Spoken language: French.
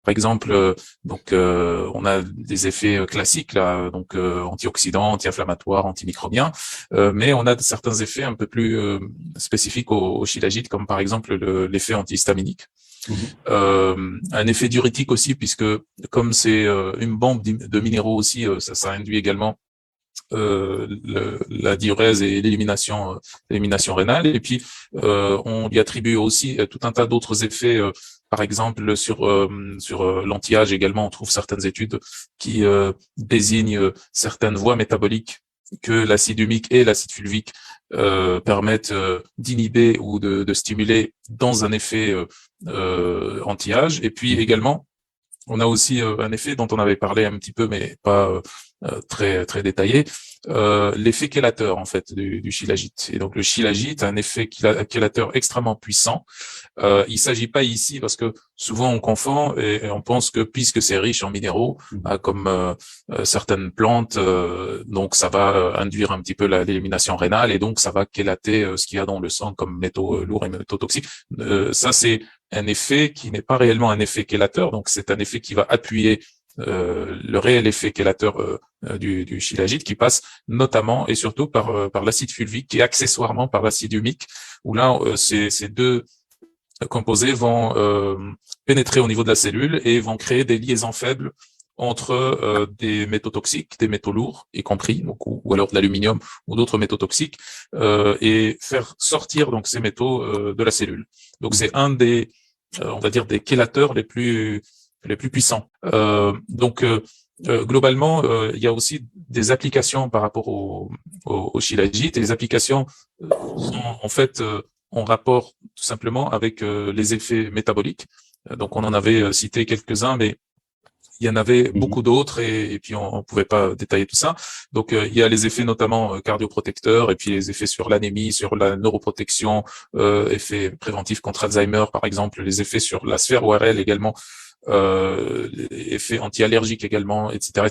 Par exemple, on a des effets classiques là, donc antioxydants, anti-inflammatoires, antimicrobiens, mais on a certains effets un peu plus spécifiques au shilajit, comme par exemple l'effet antihistaminique. Un effet diurétique aussi, puisque comme c'est une bombe de minéraux aussi, ça induit également la diurèse et l'élimination rénale. Et puis, on lui attribue aussi tout un tas d'autres effets. Par exemple, sur l'anti-âge également, on trouve certaines études qui désignent certaines voies métaboliques que l'acide humique et l'acide fulvique permettent d'inhiber ou de stimuler dans un effet anti-âge. Et puis également, on a aussi un effet dont on avait parlé un petit peu, mais pas très très détaillé, l'effet chélateur en fait du shilajit. Et donc le shilajit a un effet chélateur extrêmement puissant. Il s'agit pas ici, parce que souvent on confond et on pense que puisque c'est riche en minéraux, comme certaines plantes, donc ça va induire un petit peu l'élimination rénale et donc ça va chélater ce qu'il y a dans le sang comme métaux lourds et métaux toxiques. Ça c'est un effet qui n'est pas réellement un effet chélateur, donc c'est un effet qui va appuyer le réel effet chélateur du shilajit, qui passe notamment et surtout par l'acide fulvique et accessoirement par l'acide humique, où là ces deux composés vont pénétrer au niveau de la cellule et vont créer des liaisons faibles entre des métaux toxiques, des métaux lourds y compris, donc ou alors de l'aluminium ou d'autres métaux toxiques, et faire sortir donc ces métaux de la cellule. Donc c'est un des on va dire des chélateurs les plus puissants. Globalement, il y a aussi des applications par rapport au shilajit, et les applications sont en fait en rapport tout simplement avec les effets métaboliques. Donc on en avait cité quelques-uns, mais il y en avait beaucoup d'autres, et puis on pouvait pas détailler tout ça. Donc il y a les effets notamment cardioprotecteurs, et puis les effets sur l'anémie, sur la neuroprotection, effets préventifs contre Alzheimer par exemple, les effets sur la sphère ORL également, effets anti-allergiques également, etc.